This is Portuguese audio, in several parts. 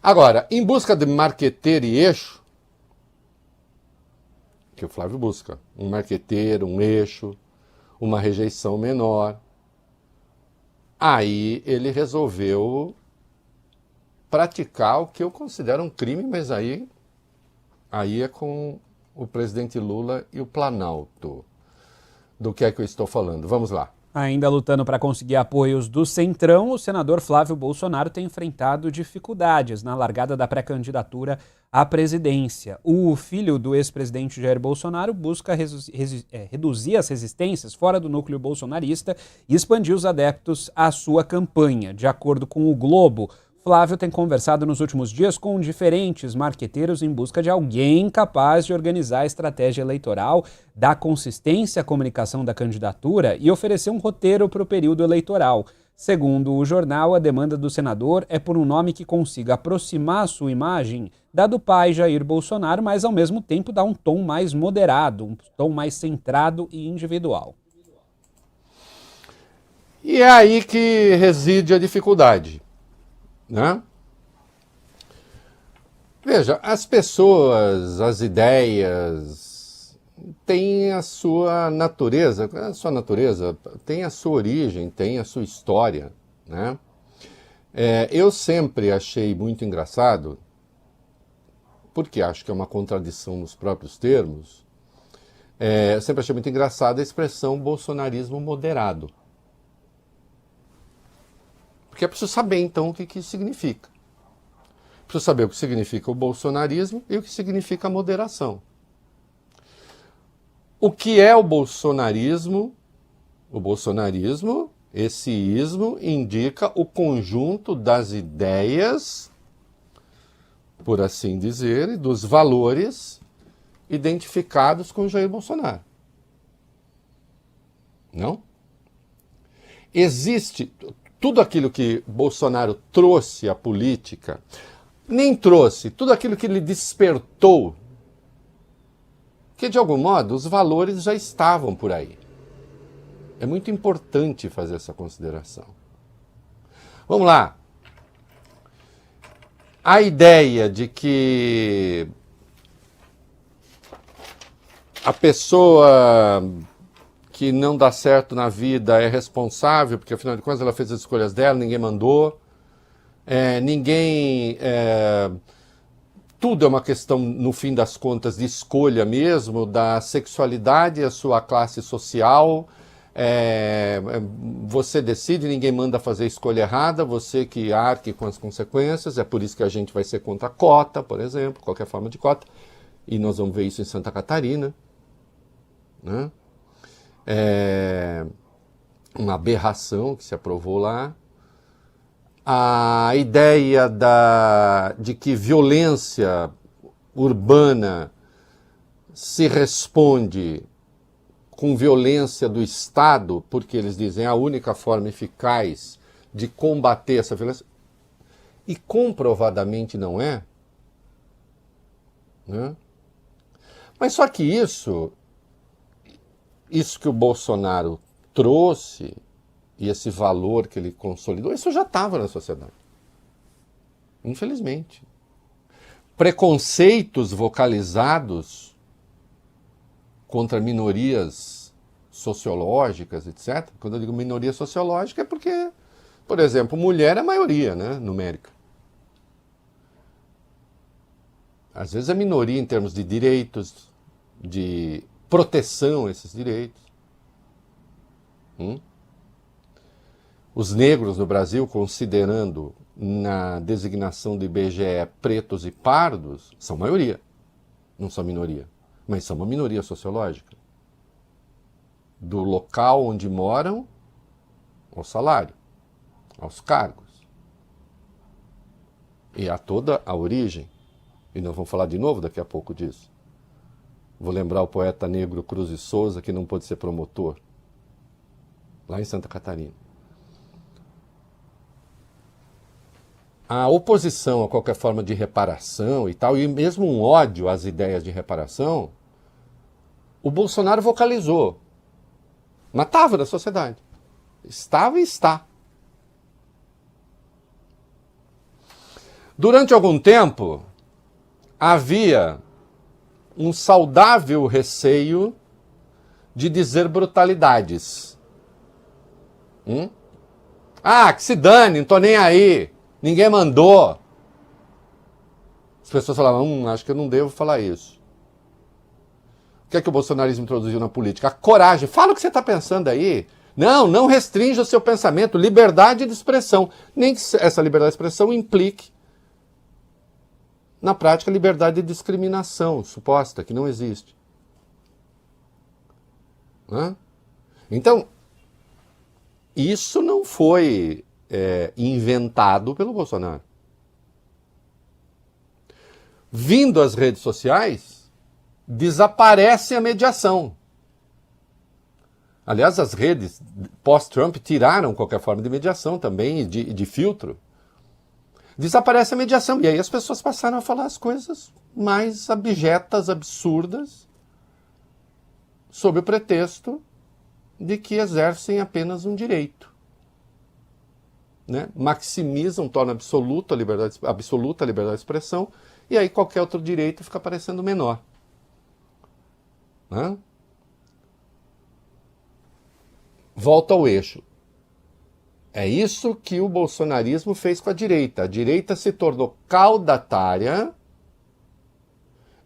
Agora, em busca de marqueteiro e eixo, que o Flávio busca, um marqueteiro, um eixo, uma rejeição menor, aí ele resolveu praticar o que eu considero um crime, mas aí é com o presidente Lula e o Planalto. Do que é que eu estou falando? Vamos lá. Ainda lutando para conseguir apoios do Centrão, o senador Flávio Bolsonaro tem enfrentado dificuldades na largada da pré-candidatura à presidência. O filho do ex-presidente Jair Bolsonaro busca reduzir as resistências fora do núcleo bolsonarista e expandir os adeptos à sua campanha. De acordo com o Globo, Flávio tem conversado nos últimos dias com diferentes marqueteiros em busca de alguém capaz de organizar a estratégia eleitoral, dar consistência à comunicação da candidatura e oferecer um roteiro para o período eleitoral. Segundo o jornal, a demanda do senador é por um nome que consiga aproximar a sua imagem da do pai Jair Bolsonaro, mas ao mesmo tempo dar um tom mais moderado, um tom mais centrado e individual. E é aí que reside a dificuldade. Né? Veja, as pessoas, as ideias têm a sua natureza, tem a sua origem, tem a sua história. Né? Eu sempre achei muito engraçado, porque acho que é uma contradição nos próprios termos, eu sempre achei muito engraçada a expressão bolsonarismo moderado. Porque é preciso saber, então, o que isso significa. Preciso saber o que significa o bolsonarismo e o que significa a moderação. O que é o bolsonarismo? O bolsonarismo, esse ismo, indica o conjunto das ideias, por assim dizer, e dos valores identificados com Jair Bolsonaro. Não? Existe... Tudo aquilo que Bolsonaro trouxe à política, nem trouxe, tudo aquilo que ele despertou, que de algum modo os valores já estavam por aí. É muito importante fazer essa consideração. Vamos lá. A ideia de que a pessoa que não dá certo na vida é responsável, porque afinal de contas ela fez as escolhas dela, ninguém mandou, tudo é uma questão, no fim das contas, de escolha mesmo, da sexualidade, a sua classe social, você decide, ninguém manda fazer a escolha errada, você que arque com as consequências, é por isso que a gente vai ser contra a cota, por exemplo, qualquer forma de cota, e nós vamos ver isso em Santa Catarina, né? Uma aberração que se aprovou lá. A ideia de que violência urbana se responde com violência do Estado, porque eles dizem a única forma eficaz de combater essa violência, e comprovadamente não é. Né? Mas só que isso que o Bolsonaro trouxe, e esse valor que ele consolidou, isso já estava na sociedade. Infelizmente. Preconceitos vocalizados contra minorias sociológicas, etc. Quando eu digo minoria sociológica é porque, por exemplo, mulher é maioria, né, numérica. Às vezes é minoria em termos de direitos, de proteção a esses direitos. Os negros no Brasil, considerando na designação do IBGE pretos e pardos, são maioria, não são minoria, mas são uma minoria sociológica. Do local onde moram, ao salário, aos cargos. E a toda a origem. E nós vamos falar de novo daqui a pouco disso. Vou lembrar o poeta negro Cruz de Souza, que não pôde ser promotor, lá em Santa Catarina. A oposição a qualquer forma de reparação e tal, e mesmo um ódio às ideias de reparação, o Bolsonaro vocalizou. Mas estava na sociedade. Estava e está. Durante algum tempo, havia um saudável receio de dizer brutalidades. Ah, que se dane, não tô nem aí, ninguém mandou. As pessoas falavam, acho que eu não devo falar isso. O que é que o bolsonarismo introduziu na política? A coragem. Fala o que você está pensando aí. Não restrinja o seu pensamento. Liberdade de expressão. Nem que essa liberdade de expressão implique, na prática, liberdade de discriminação suposta, que não existe. Então, isso não foi inventado pelo Bolsonaro. Vindo às redes sociais, desaparece a mediação. Aliás, as redes pós-Trump tiraram qualquer forma de mediação também, de filtro. Desaparece a mediação. E aí as pessoas passaram a falar as coisas mais abjetas, absurdas, sob o pretexto de que exercem apenas um direito. Né? Maximizam, tornam absoluta a liberdade de expressão, e aí qualquer outro direito fica parecendo menor. Né? Volta ao eixo. É isso que o bolsonarismo fez com a direita. A direita se tornou caudatária,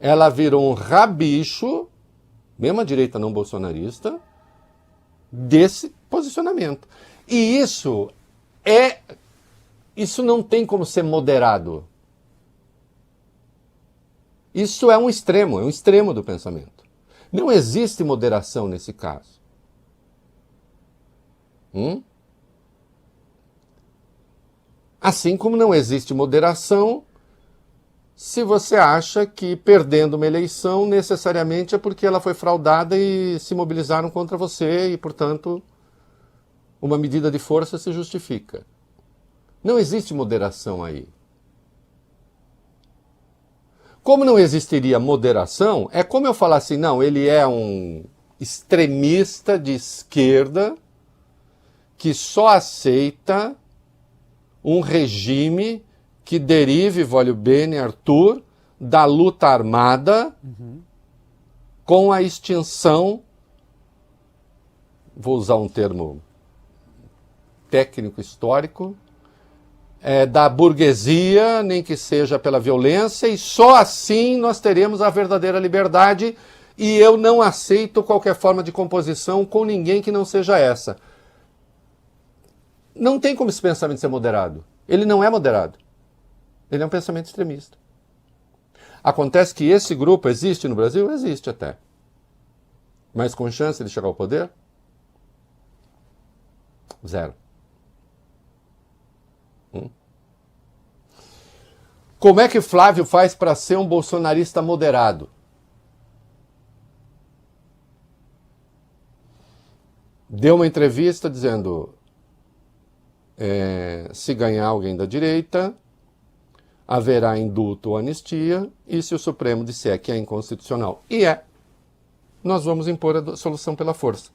ela virou um rabicho, mesmo a direita não bolsonarista, desse posicionamento. E isso não tem como ser moderado. Isso é um extremo do pensamento. Não existe moderação nesse caso. Assim como não existe moderação se você acha que perdendo uma eleição necessariamente é porque ela foi fraudada e se mobilizaram contra você e, portanto, uma medida de força se justifica. Não existe moderação aí. Como não existiria moderação, é como eu falar assim, não, ele é um extremista de esquerda que só aceita um regime que derive, voglio bene, Arthur, da luta armada com a extinção, vou usar um termo técnico histórico, da burguesia, nem que seja pela violência, e só assim nós teremos a verdadeira liberdade, e eu não aceito qualquer forma de composição com ninguém que não seja essa. Não tem como esse pensamento ser moderado. Ele não é moderado. Ele é um pensamento extremista. Acontece que esse grupo existe no Brasil? Existe até. Mas com chance de chegar ao poder? Zero. Como é que Flávio faz para ser um bolsonarista moderado? Deu uma entrevista dizendo, se ganhar alguém da direita, haverá indulto ou anistia, e se o Supremo disser que é inconstitucional, nós vamos impor a solução pela força.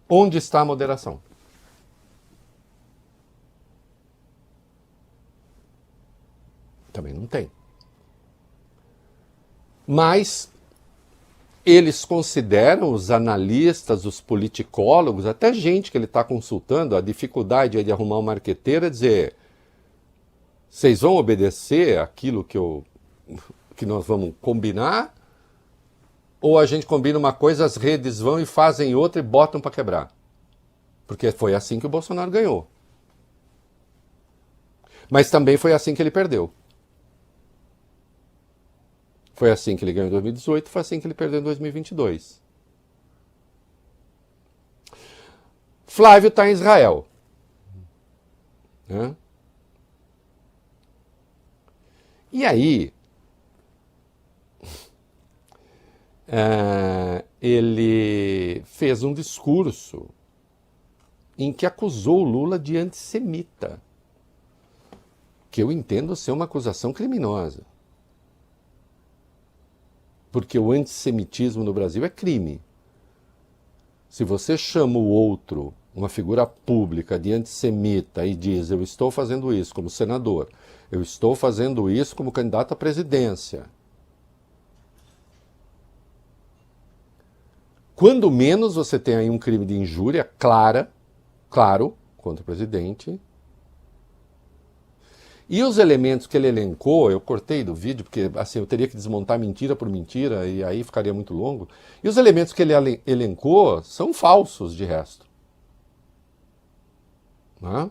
Onde está a moderação? Também não tem. Mas eles consideram, os analistas, os politicólogos, até gente que ele está consultando, a dificuldade de arrumar uma marqueteira, dizer, vocês vão obedecer aquilo que nós vamos combinar, ou a gente combina uma coisa, as redes vão e fazem outra e botam para quebrar? Porque foi assim que o Bolsonaro ganhou. Mas também foi assim que ele perdeu. Foi assim que ele ganhou em 2018, foi assim que ele perdeu em 2022. Flávio está em Israel. E aí, ele fez um discurso em que acusou o Lula de antissemita, que eu entendo ser uma acusação criminosa. Porque o antissemitismo no Brasil é crime. Se você chama o outro uma figura pública de antissemita e diz: eu estou fazendo isso como senador, eu estou fazendo isso como candidato à presidência, quando menos você tem aí um crime de injúria claro, contra o presidente. E os elementos que ele elencou, eu cortei do vídeo, porque assim eu teria que desmontar mentira por mentira, e aí ficaria muito longo. E os elementos que ele elencou são falsos, de resto. Né?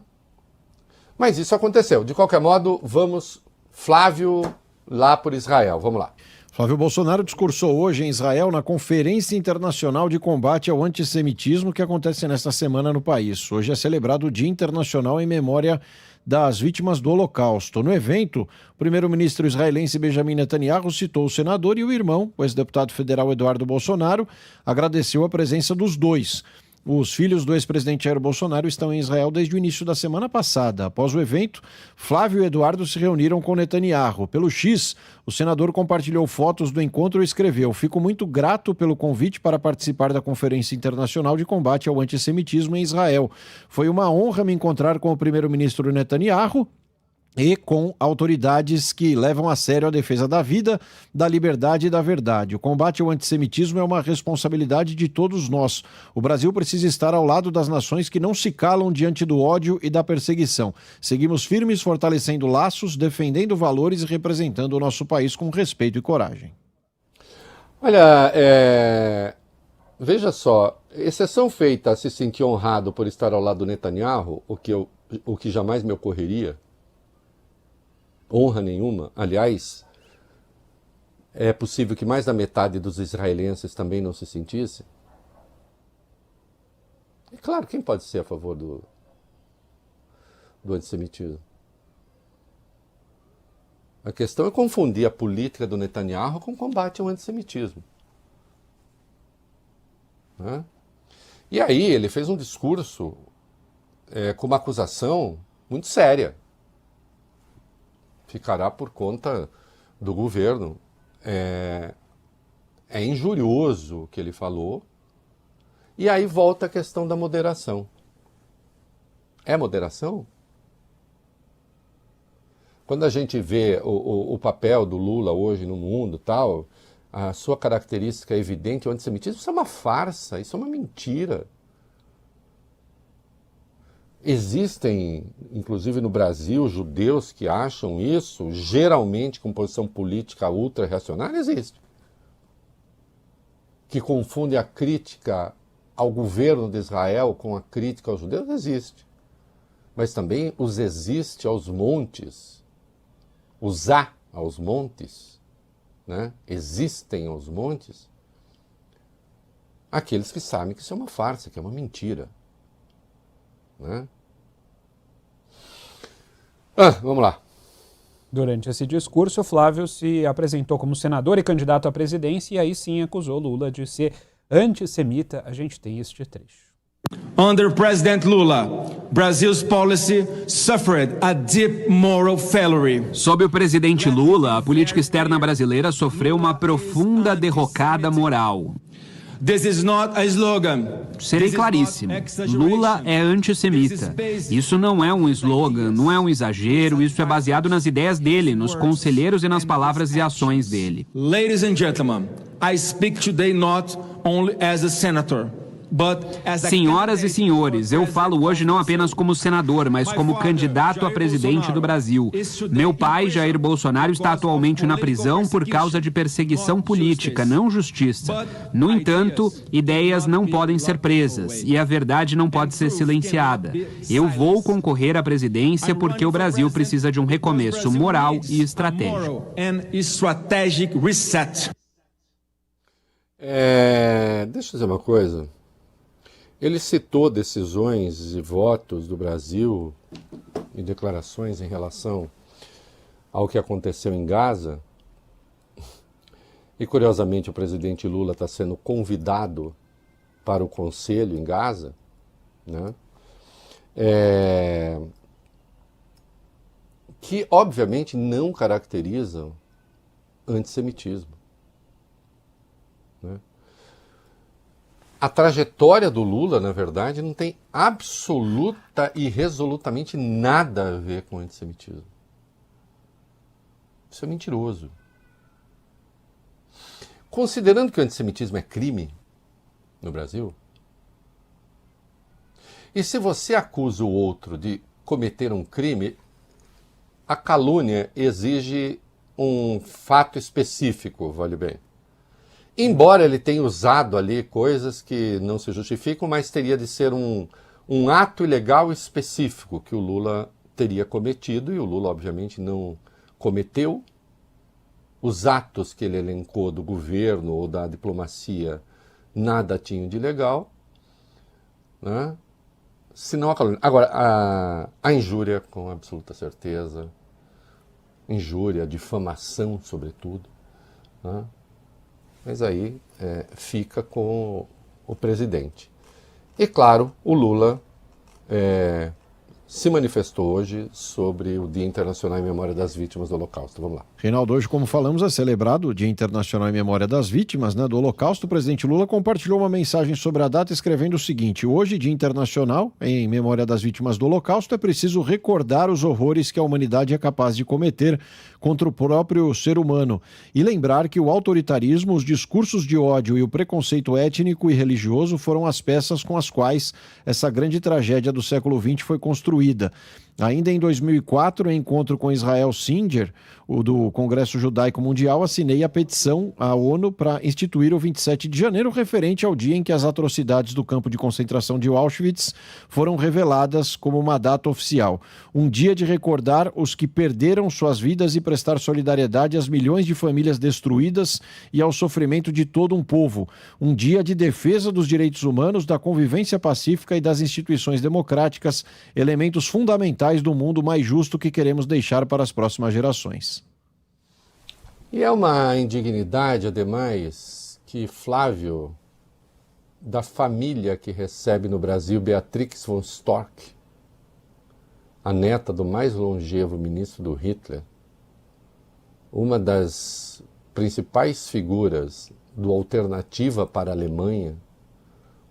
Mas isso aconteceu. De qualquer modo, vamos, Flávio, lá por Israel. Vamos lá. Flávio Bolsonaro discursou hoje em Israel na Conferência Internacional de Combate ao Antissemitismo que acontece nesta semana no país. Hoje é celebrado o Dia Internacional em memória das vítimas do Holocausto. No evento, o primeiro-ministro israelense Benjamin Netanyahu citou o senador e o irmão, o ex-deputado federal Eduardo Bolsonaro, agradeceu a presença dos dois. Os filhos do ex-presidente Jair Bolsonaro estão em Israel desde o início da semana passada. Após o evento, Flávio e Eduardo se reuniram com Netanyahu. Pelo X, o senador compartilhou fotos do encontro e escreveu: "Fico muito grato pelo convite para participar da Conferência Internacional de Combate ao Antissemitismo em Israel. Foi uma honra me encontrar com o primeiro-ministro Netanyahu e com autoridades que levam a sério a defesa da vida, da liberdade e da verdade. O combate ao antissemitismo é uma responsabilidade de todos nós. O Brasil precisa estar ao lado das nações que não se calam diante do ódio e da perseguição. Seguimos firmes, fortalecendo laços, defendendo valores e representando o nosso país com respeito e coragem." Olha, veja só, exceção feita a se sentir honrado por estar ao lado do Netanyahu, o que jamais me ocorreria, honra nenhuma. Aliás, é possível que mais da metade dos israelenses também não se sentisse. E claro, quem pode ser a favor do antissemitismo? A questão é confundir a política do Netanyahu com o combate ao antissemitismo. Né? E aí ele fez um discurso com uma acusação muito séria. Ficará por conta do governo. É injurioso o que ele falou. E aí volta a questão da moderação. É moderação? Quando a gente vê o papel do Lula hoje no mundo, tal, a sua característica evidente, o antissemitismo, isso é uma farsa, isso é uma mentira. Existem, inclusive no Brasil, judeus que acham isso, geralmente com posição política ultra-reacionária, existe. Que confunde a crítica ao governo de Israel com a crítica aos judeus, existe. Mas também os existe aos montes, os há aos montes, né? Existem aos montes, aqueles que sabem que isso é uma farsa, que é uma mentira. Né? Vamos lá. Durante esse discurso, Flávio se apresentou como senador e candidato à presidência e aí sim acusou Lula de ser antissemita. A gente tem este trecho. Under President Lula, Brazil's policy suffered a deep moral failure. Sob o presidente Lula, a política externa brasileira sofreu uma profunda derrocada moral. This is not a slogan. Serei claríssimo, Lula é antissemita. Isso não é um slogan, não é um exagero, isso é baseado nas ideias dele, nos conselheiros e nas palavras e ações dele. Ladies and gentlemen, I speak today not only as a senator, Senhoras e senhores, eu falo hoje não apenas como senador, mas como candidato a presidente do Brasil. Meu pai, Jair Bolsonaro, está atualmente na prisão por causa de perseguição política, não justiça. No entanto, ideias não podem ser presas e a verdade não pode ser silenciada. Eu vou concorrer à presidência porque o Brasil precisa de um recomeço moral e estratégico. Deixa eu dizer uma coisa. Ele citou decisões e votos do Brasil e declarações em relação ao que aconteceu em Gaza. E, curiosamente, o presidente Lula está sendo convidado para o conselho em Gaza, né? Que, obviamente, não caracterizam antissemitismo. Né? A trajetória do Lula, na verdade, não tem absoluta e resolutamente nada a ver com o antissemitismo. Isso é mentiroso. Considerando que o antissemitismo é crime no Brasil, e se você acusa o outro de cometer um crime, a calúnia exige um fato específico, vale bem. Embora ele tenha usado ali coisas que não se justificam, mas teria de ser um ato ilegal específico que o Lula teria cometido, e o Lula, obviamente, não cometeu. Os atos que ele elencou do governo ou da diplomacia nada tinham de legal, né? Senão a calúnia. Agora, a injúria, com absoluta certeza, injúria, difamação, sobretudo, né? Mas aí fica com o presidente. E claro, o Lula se manifestou hoje sobre o Dia Internacional em Memória das Vítimas do Holocausto. Vamos lá. Reinaldo, hoje, como falamos, é celebrado o Dia Internacional em Memória das Vítimas, né, do Holocausto. O presidente Lula compartilhou uma mensagem sobre a data escrevendo o seguinte: hoje, Dia Internacional em Memória das Vítimas do Holocausto, é preciso recordar os horrores que a humanidade é capaz de cometer contra o próprio ser humano e lembrar que o autoritarismo, os discursos de ódio e o preconceito étnico e religioso foram as peças com as quais essa grande tragédia do século XX foi construída. Ainda em 2004, em encontro com Israel Singer, o do Congresso Judaico Mundial, assinei a petição à ONU para instituir o 27 de janeiro, referente ao dia em que as atrocidades do campo de concentração de Auschwitz foram reveladas como uma data oficial. Um dia de recordar os que perderam suas vidas e prestar solidariedade às milhões de famílias destruídas e ao sofrimento de todo um povo. Um dia de defesa dos direitos humanos, da convivência pacífica e das instituições democráticas, elementos fundamentais do mundo mais justo que queremos deixar para as próximas gerações. E é uma indignidade, ademais, que Flávio, da família que recebe no Brasil Beatrix von Storch, a neta do mais longevo ministro do Hitler, uma das principais figuras do Alternativa para a Alemanha,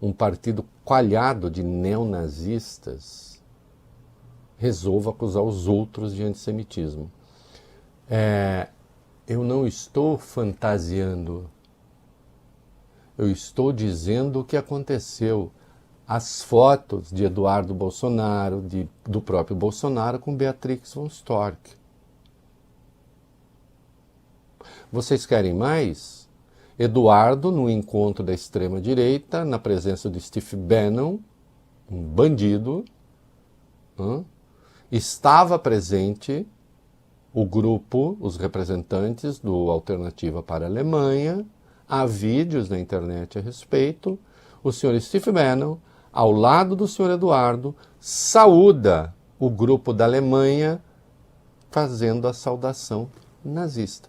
um partido coalhado de neonazistas, resolva acusar os outros de antissemitismo. Eu não estou fantasiando. Eu estou dizendo o que aconteceu. As fotos de Eduardo Bolsonaro, do próprio Bolsonaro, com Beatrix von Storch. Vocês querem mais? Eduardo, no encontro da extrema-direita, na presença de Steve Bannon, um bandido, estava presente o grupo, os representantes do Alternativa para a Alemanha. Há vídeos na internet a respeito. O senhor Steve Bannon, ao lado do senhor Eduardo, saúda o grupo da Alemanha fazendo a saudação nazista.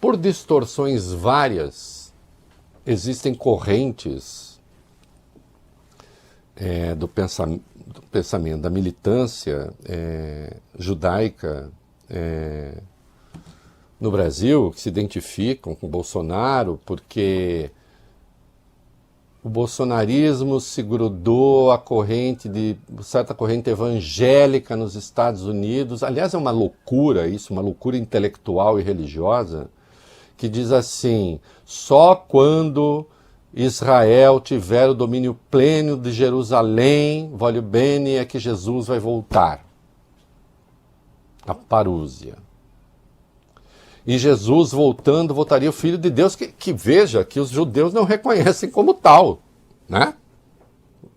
Por distorções várias, existem correntes do pensamento, da militância judaica no Brasil, que se identificam com Bolsonaro, porque o bolsonarismo se grudou à certa corrente evangélica nos Estados Unidos. Aliás, é uma loucura isso, uma loucura intelectual e religiosa, que diz assim: só quando Israel tiver o domínio pleno de Jerusalém, voglio bene, é que Jesus vai voltar. A parúzia. E Jesus voltando, voltaria o Filho de Deus, que veja que os judeus não reconhecem como tal, né?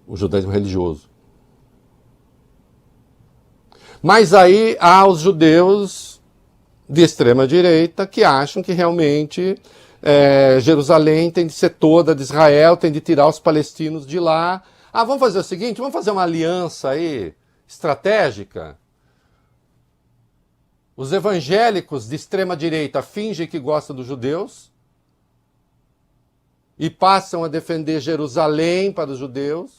O judaísmo religioso. Mas aí há os judeus de extrema direita que acham que realmente Jerusalém tem de ser toda de Israel, tem de tirar os palestinos de lá. Vamos fazer o seguinte, vamos fazer uma aliança aí estratégica. Os evangélicos de extrema direita fingem que gostam dos judeus e passam a defender Jerusalém para os judeus.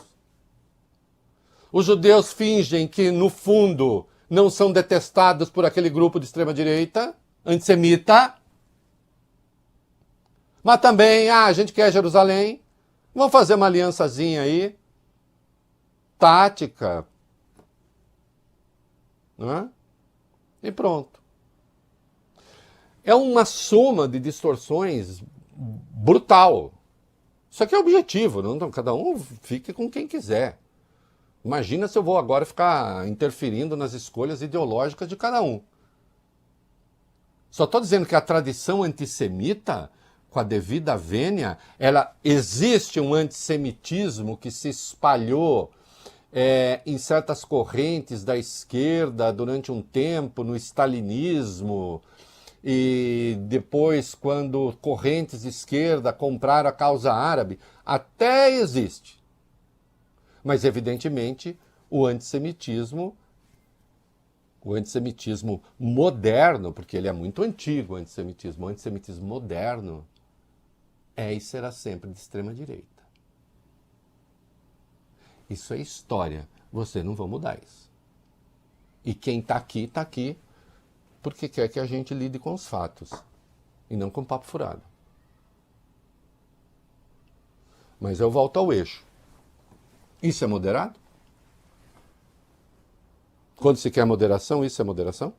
Os judeus fingem que, no fundo, não são detestados por aquele grupo de extrema direita, antissemita. Mas também, a gente quer Jerusalém, vamos fazer uma aliançazinha aí, tática, não é? E pronto. É uma soma de distorções brutal. Isso aqui é objetivo, não, cada um fique com quem quiser. Imagina se eu vou agora ficar interferindo nas escolhas ideológicas de cada um. Só estou dizendo que a tradição antissemita, com a devida vênia, ela existe um antissemitismo que se espalhou em certas correntes da esquerda durante um tempo, no stalinismo, e depois, quando correntes de esquerda compraram a causa árabe, até existe. Mas, evidentemente, o antissemitismo moderno, porque ele é muito antigo, o antissemitismo moderno é e será sempre de extrema-direita. Isso é história. Vocês não vão mudar isso. E quem está aqui porque quer que a gente lide com os fatos e não com papo furado. Mas eu volto ao eixo. Isso é moderado? Quando se quer moderação, isso é moderação?